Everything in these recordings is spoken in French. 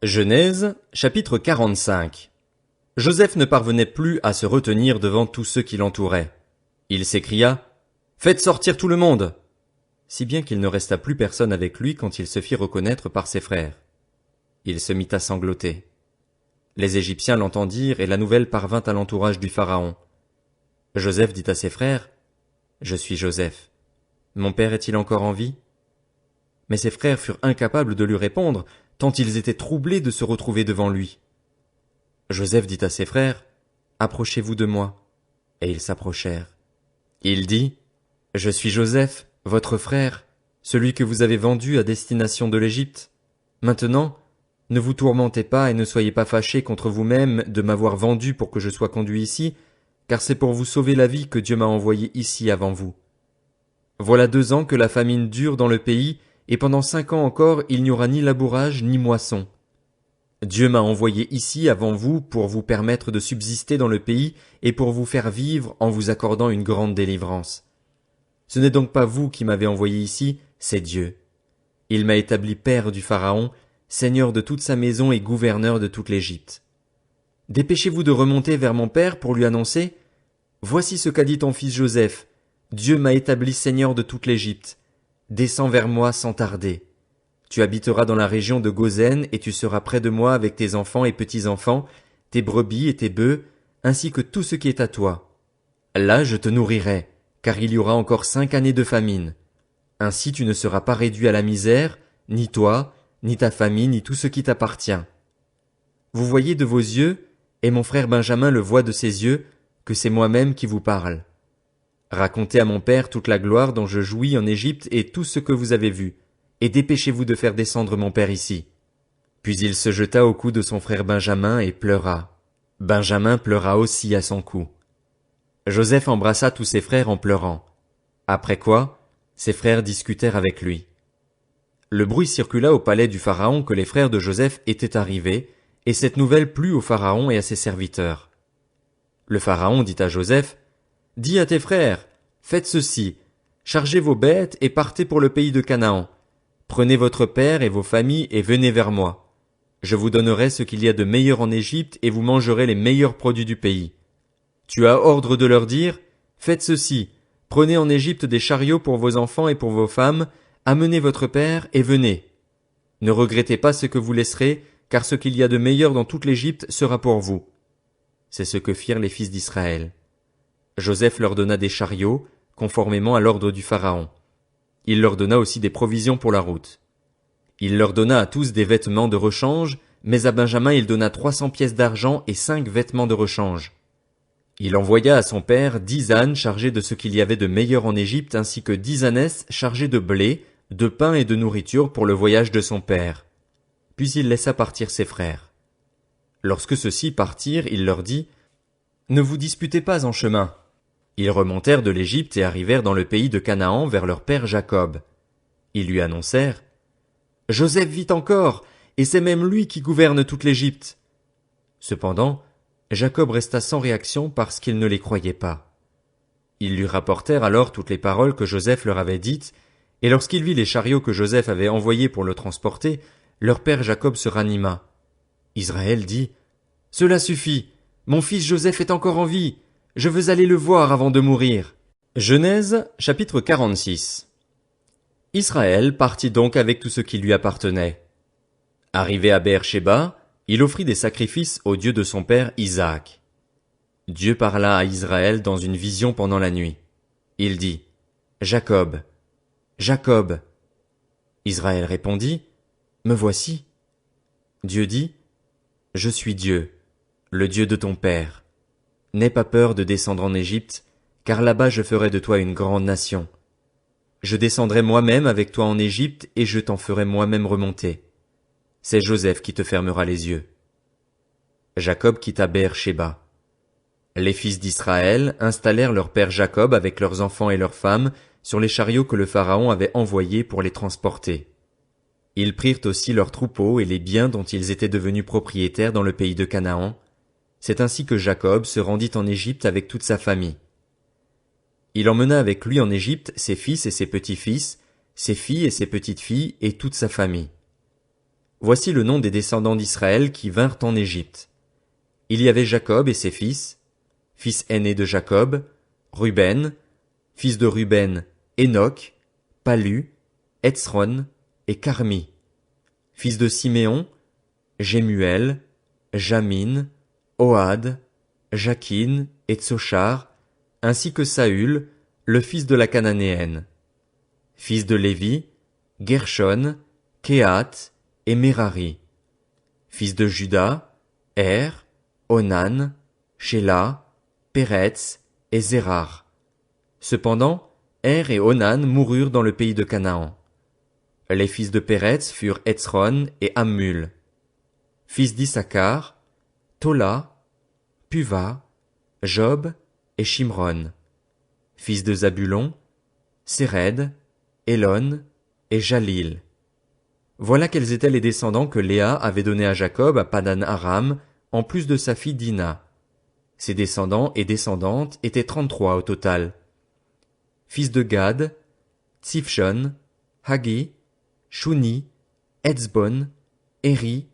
Genèse, chapitre 45. Joseph ne parvenait plus à se retenir devant tous ceux qui l'entouraient. Il s'écria, « Faites sortir tout le monde !» Si bien qu'il ne resta plus personne avec lui quand il se fit reconnaître par ses frères. Il se mit à sangloter. Les Égyptiens l'entendirent et la nouvelle parvint à l'entourage du Pharaon. Joseph dit à ses frères, « Je suis Joseph. Mon père est-il encore en vie ?» Mais ses frères furent incapables de lui répondre, tant ils étaient troublés de se retrouver devant lui. Joseph dit à ses frères, « Approchez-vous de moi. » Et ils s'approchèrent. Il dit, « Je suis Joseph, votre frère, celui que vous avez vendu à destination de l'Égypte. Maintenant, ne vous tourmentez pas et ne soyez pas fâchés contre vous-même de m'avoir vendu pour que je sois conduit ici, car c'est pour vous sauver la vie que Dieu m'a envoyé ici avant vous. Voilà 2 ans que la famine dure dans le pays, et pendant 5 ans encore il n'y aura ni labourage ni moisson. Dieu m'a envoyé ici avant vous pour vous permettre de subsister dans le pays et pour vous faire vivre en vous accordant une grande délivrance. Ce n'est donc pas vous qui m'avez envoyé ici, c'est Dieu. Il m'a établi père du Pharaon, seigneur de toute sa maison et gouverneur de toute l'Égypte. Dépêchez-vous de remonter vers mon père pour lui annoncer, « Voici ce qu'a dit ton fils Joseph. Dieu m'a établi seigneur de toute l'Égypte. Descends vers moi sans tarder. Tu habiteras dans la région de Goshen et tu seras près de moi avec tes enfants et petits-enfants, tes brebis et tes bœufs, ainsi que tout ce qui est à toi. Là je te nourrirai, car il y aura encore 5 années de famine. Ainsi tu ne seras pas réduit à la misère, ni toi, ni ta famille, ni tout ce qui t'appartient. Vous voyez de vos yeux, et mon frère Benjamin le voit de ses yeux, que c'est moi-même qui vous parle. Racontez à mon père toute la gloire dont je jouis en Égypte et tout ce que vous avez vu, et dépêchez-vous de faire descendre mon père ici. » Puis il se jeta au cou de son frère Benjamin et pleura. Benjamin pleura aussi à son cou. Joseph embrassa tous ses frères en pleurant. Après quoi, ses frères discutèrent avec lui. Le bruit circula au palais du Pharaon que les frères de Joseph étaient arrivés, et cette nouvelle plut au Pharaon et à ses serviteurs. Le Pharaon dit à Joseph, « Dis à tes frères, faites ceci, chargez vos bêtes et partez pour le pays de Canaan. Prenez votre père et vos familles et venez vers moi. Je vous donnerai ce qu'il y a de meilleur en Égypte et vous mangerez les meilleurs produits du pays. Tu as ordre de leur dire, faites ceci, prenez en Égypte des chariots pour vos enfants et pour vos femmes, amenez votre père et venez. Ne regrettez pas ce que vous laisserez, car ce qu'il y a de meilleur dans toute l'Égypte sera pour vous. » C'est ce que firent les fils d'Israël. Joseph leur donna des chariots, conformément à l'ordre du Pharaon. Il leur donna aussi des provisions pour la route. Il leur donna à tous des vêtements de rechange, mais à Benjamin il donna 300 pièces d'argent et 5 vêtements de rechange. Il envoya à son père 10 ânes chargés de ce qu'il y avait de meilleur en Égypte ainsi que 10 ânesses chargées de blé, de pain et de nourriture pour le voyage de son père. Puis il laissa partir ses frères. Lorsque ceux-ci partirent, il leur dit, « Ne vous disputez pas en chemin. » Ils remontèrent de l'Égypte et arrivèrent dans le pays de Canaan vers leur père Jacob. Ils lui annoncèrent, « Joseph vit encore, et c'est même lui qui gouverne toute l'Égypte. » Cependant, Jacob resta sans réaction parce qu'il ne les croyait pas. Ils lui rapportèrent alors toutes les paroles que Joseph leur avait dites, et lorsqu'il vit les chariots que Joseph avait envoyés pour le transporter, leur père Jacob se ranima. Israël dit, « Cela suffit, mon fils Joseph est encore en vie. Je veux aller le voir avant de mourir. » Genèse, chapitre 46. Israël partit donc avec tout ce qui lui appartenait. Arrivé à Beër-Shéba, il offrit des sacrifices au Dieu de son père Isaac. Dieu parla à Israël dans une vision pendant la nuit. Il dit, « Jacob, Jacob. » Israël répondit, « Me voici. » Dieu dit, « Je suis Dieu, le Dieu de ton père. N'aie pas peur de descendre en Égypte, car là-bas je ferai de toi une grande nation. Je descendrai moi-même avec toi en Égypte et je t'en ferai moi-même remonter. C'est Joseph qui te fermera les yeux. » Jacob quitta Beër-Shéba. Les fils d'Israël installèrent leur père Jacob avec leurs enfants et leurs femmes sur les chariots que le Pharaon avait envoyés pour les transporter. Ils prirent aussi leurs troupeaux et les biens dont ils étaient devenus propriétaires dans le pays de Canaan. C'est ainsi que Jacob se rendit en Égypte avec toute sa famille. Il emmena avec lui en Égypte ses fils et ses petits-fils, ses filles et ses petites-filles et toute sa famille. Voici le nom des descendants d'Israël qui vinrent en Égypte. Il y avait Jacob et ses fils aîné de Jacob, Ruben, fils de Ruben, Enoch, Palu, Hetzron et Carmi. Fils de Siméon, Jémuel, Jamin, Ohad, Jakin et Tsochar, ainsi que Saül, le fils de la Cananéenne. Fils de Lévi, Gershon, Kehath et Merari. Fils de Juda, Onan, Shéla, Péretz et Zérar. Cependant, et Onan moururent dans le pays de Canaan. Les fils de Péretz furent Hetzron et Hammul. Fils d'Issachar, Tola, Puva, Job et Shimron. Fils de Zabulon, Séred, Élon et Jalil. Voilà quels étaient les descendants que Léa avait donnés à Jacob à Padan Aram, en plus de sa fille Dina. Ses descendants et descendantes étaient 33 au total. Fils de Gad, Tsifshon, Hagi, Shuni, Etzbon, Eri,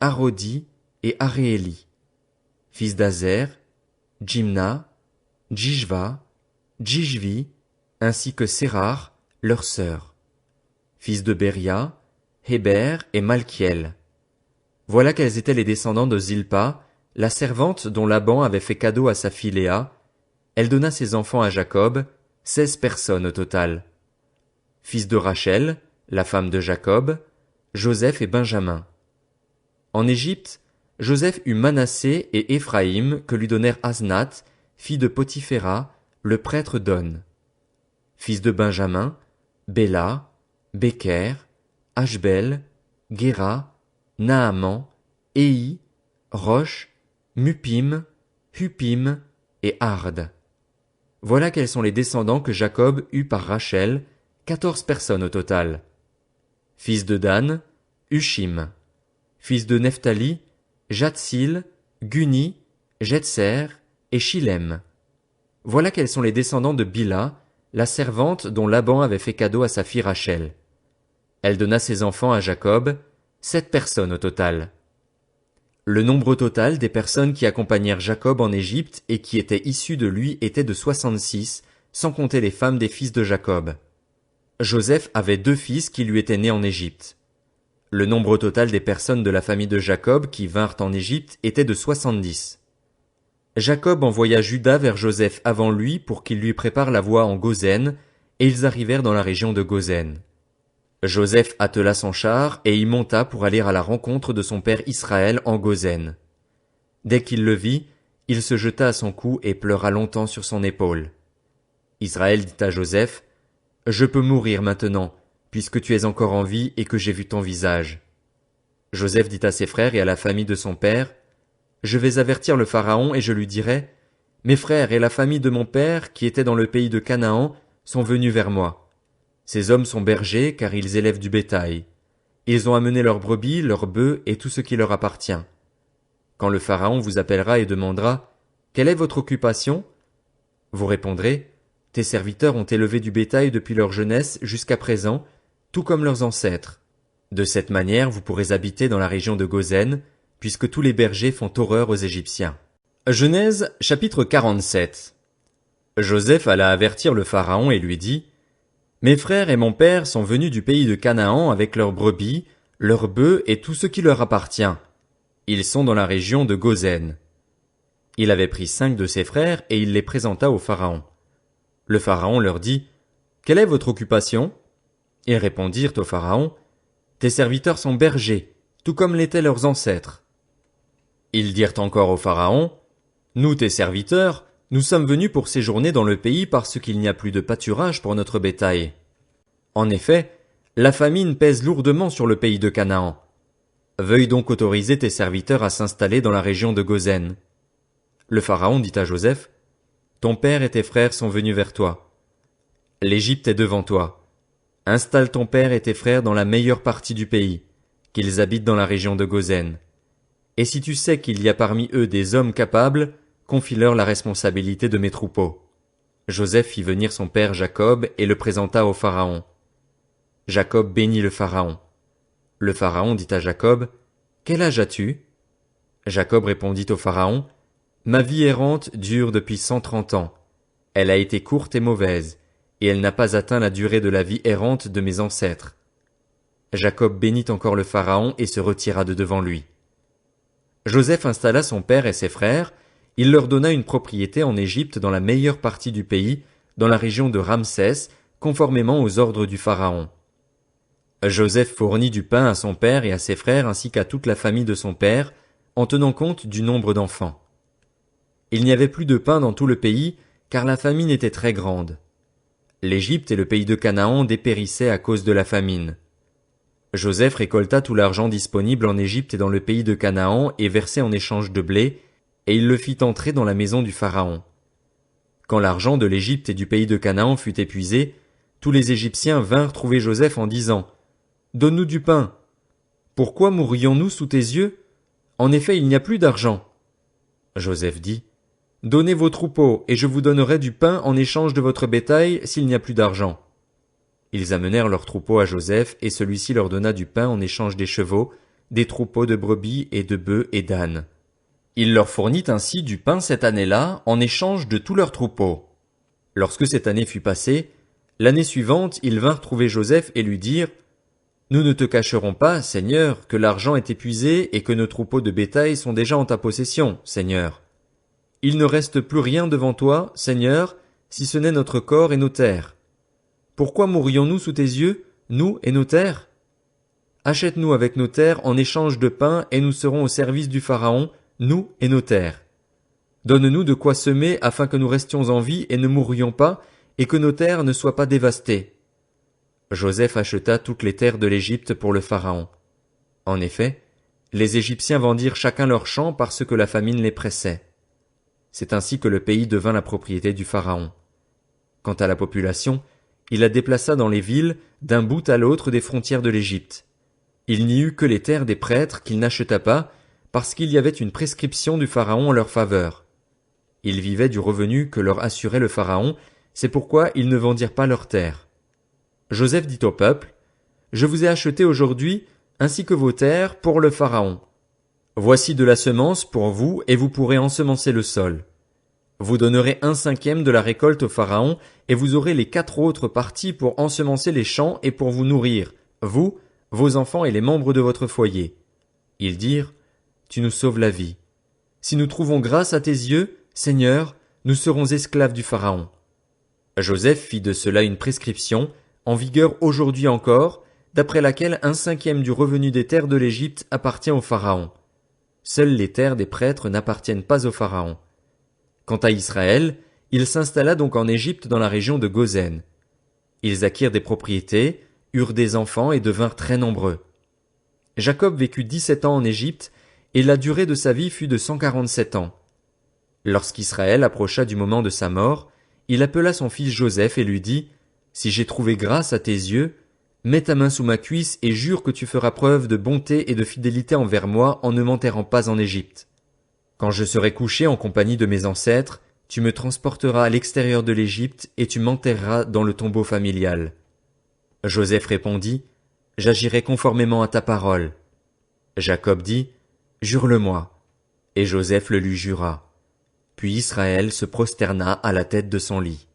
Arodi et Aréeli. Fils d'Azer, Jimna, Djishva, Djishvi, ainsi que Sérar, leur sœur. Fils de Béria, Héber et Malkiel. Voilà quels étaient les descendants de Zilpa, la servante dont Laban avait fait cadeau à sa fille Léa. Elle donna ses enfants à Jacob, 16 personnes au total. Fils de Rachel, la femme de Jacob, Joseph et Benjamin. En Égypte, Joseph eut Manassé et Éphraïm que lui donnèrent Asnath, fille de Potiphéra, le prêtre d'On. Fils de Benjamin, Béla, Béker, Ashbel, Guéra, Naaman, Éhi, Rosh, Mupim, Hupim et Ard. Voilà quels sont les descendants que Jacob eut par Rachel, 14 personnes au total. Fils de Dan, Hushim. Fils de Nephtali, Jatsil, Guni, Jetser et Shilem. Voilà quels sont les descendants de Bila, la servante dont Laban avait fait cadeau à sa fille Rachel. Elle donna ses enfants à Jacob, 7 personnes au total. Le nombre total des personnes qui accompagnèrent Jacob en Égypte et qui étaient issues de lui était de 66, sans compter les femmes des fils de Jacob. Joseph avait 2 fils qui lui étaient nés en Égypte. Le nombre total des personnes de la famille de Jacob qui vinrent en Égypte était de 70. Jacob envoya Juda vers Joseph avant lui pour qu'il lui prépare la voie en Gozen, et ils arrivèrent dans la région de Gozen. Joseph attela son char et y monta pour aller à la rencontre de son père Israël en Gozen. Dès qu'il le vit, il se jeta à son cou et pleura longtemps sur son épaule. Israël dit à Joseph, « Je peux mourir maintenant, puisque tu es encore en vie et que j'ai vu ton visage. » Joseph dit à ses frères et à la famille de son père, « Je vais avertir le Pharaon et je lui dirai, « Mes frères et la famille de mon père, qui étaient dans le pays de Canaan, sont venus vers moi. Ces hommes sont bergers, car ils élèvent du bétail. Ils ont amené leurs brebis, leurs bœufs et tout ce qui leur appartient. Quand le Pharaon vous appellera et demandera, « Quelle est votre occupation ?» Vous répondrez, « Tes serviteurs ont élevé du bétail depuis leur jeunesse jusqu'à présent, tout comme leurs ancêtres. De cette manière vous pourrez habiter dans la région de Gozen, puisque tous les bergers font horreur aux Égyptiens. » Genèse, chapitre 47. Joseph alla avertir le Pharaon et lui dit, « Mes frères et mon père sont venus du pays de Canaan avec leurs brebis, leurs bœufs et tout ce qui leur appartient. Ils sont dans la région de Gozen. » Il avait pris 5 de ses frères et il les présenta au Pharaon. Le Pharaon leur dit, « Quelle est votre occupation ?» Ils répondirent au Pharaon, « Tes serviteurs sont bergers, tout comme l'étaient leurs ancêtres. » Ils dirent encore au Pharaon, « Nous, tes serviteurs, nous sommes venus pour séjourner dans le pays parce qu'il n'y a plus de pâturage pour notre bétail. En effet, la famine pèse lourdement sur le pays de Canaan. Veuille donc autoriser tes serviteurs à s'installer dans la région de Gozen. » Le Pharaon dit à Joseph, « Ton père et tes frères sont venus vers toi. L'Égypte est devant toi. Installe ton père et tes frères dans la meilleure partie du pays, qu'ils habitent dans la région de Gozen. Et si tu sais qu'il y a parmi eux des hommes capables, confie-leur la responsabilité de mes troupeaux. » Joseph fit venir son père Jacob et le présenta au Pharaon. Jacob bénit le Pharaon. Le Pharaon dit à Jacob, quel âge as-tu? Jacob répondit au Pharaon, ma vie errante dure depuis 130 ans. Elle a été courte et mauvaise, et elle n'a pas atteint la durée de la vie errante de mes ancêtres. Jacob bénit encore le Pharaon et se retira de devant lui. Joseph installa son père et ses frères, il leur donna une propriété en Égypte dans la meilleure partie du pays, dans la région de Ramsès, conformément aux ordres du Pharaon. Joseph fournit du pain à son père et à ses frères ainsi qu'à toute la famille de son père, en tenant compte du nombre d'enfants. Il n'y avait plus de pain dans tout le pays, car la famine était très grande. L'Égypte et le pays de Canaan dépérissaient à cause de la famine. Joseph récolta tout l'argent disponible en Égypte et dans le pays de Canaan et versait en échange de blé, et il le fit entrer dans la maison du Pharaon. Quand l'argent de l'Égypte et du pays de Canaan fut épuisé, tous les Égyptiens vinrent trouver Joseph en disant, « Donne-nous du pain. Pourquoi mourrions-nous sous tes yeux? En effet, il n'y a plus d'argent. » Joseph dit, « Donnez vos troupeaux, et je vous donnerai du pain en échange de votre bétail s'il n'y a plus d'argent. » Ils amenèrent leurs troupeaux à Joseph, et celui-ci leur donna du pain en échange des chevaux, des troupeaux de brebis et de bœufs et d'ânes. Il leur fournit ainsi du pain cette année-là, en échange de tous leurs troupeaux. Lorsque cette année fut passée, l'année suivante, ils vinrent trouver Joseph et lui dirent, « Nous ne te cacherons pas, Seigneur, que l'argent est épuisé et que nos troupeaux de bétail sont déjà en ta possession, Seigneur. Il ne reste plus rien devant toi, Seigneur, si ce n'est notre corps et nos terres. Pourquoi mourrions-nous sous tes yeux, nous et nos terres? Achète-nous avec nos terres en échange de pain et nous serons au service du Pharaon, nous et nos terres. Donne-nous de quoi semer afin que nous restions en vie et ne mourrions pas, et que nos terres ne soient pas dévastées. » Joseph acheta toutes les terres de l'Égypte pour le Pharaon. En effet, les Égyptiens vendirent chacun leur champ parce que la famine les pressait. C'est ainsi que le pays devint la propriété du Pharaon. Quant à la population, il la déplaça dans les villes, d'un bout à l'autre des frontières de l'Égypte. Il n'y eut que les terres des prêtres qu'il n'acheta pas, parce qu'il y avait une prescription du Pharaon en leur faveur. Ils vivaient du revenu que leur assurait le Pharaon, c'est pourquoi ils ne vendirent pas leurs terres. Joseph dit au peuple, « Je vous ai acheté aujourd'hui, ainsi que vos terres, pour le Pharaon. Voici de la semence pour vous, et vous pourrez ensemencer le sol. Vous donnerez 1/5 de la récolte au Pharaon, et vous aurez les 4 autres parties pour ensemencer les champs et pour vous nourrir, vous, vos enfants et les membres de votre foyer. » Ils dirent, « Tu nous sauves la vie. Si nous trouvons grâce à tes yeux, Seigneur, nous serons esclaves du Pharaon. » Joseph fit de cela une prescription, en vigueur aujourd'hui encore, d'après laquelle 1/5 du revenu des terres de l'Égypte appartient au Pharaon. Seules les terres des prêtres n'appartiennent pas au Pharaon. Quant à Israël, il s'installa donc en Égypte dans la région de Gozen. Ils acquirent des propriétés, eurent des enfants et devinrent très nombreux. Jacob vécut 17 ans en Égypte, et la durée de sa vie fut de 147 ans. Lorsqu'Israël approcha du moment de sa mort, il appela son fils Joseph et lui dit, « Si j'ai trouvé grâce à tes yeux, mets ta main sous ma cuisse et jure que tu feras preuve de bonté et de fidélité envers moi en ne m'enterrant pas en Égypte. Quand je serai couché en compagnie de mes ancêtres, tu me transporteras à l'extérieur de l'Égypte et tu m'enterreras dans le tombeau familial. » Joseph répondit, « J'agirai conformément à ta parole. » Jacob dit, « Jure-le-moi. » Et Joseph le lui jura. Puis Israël se prosterna à la tête de son lit.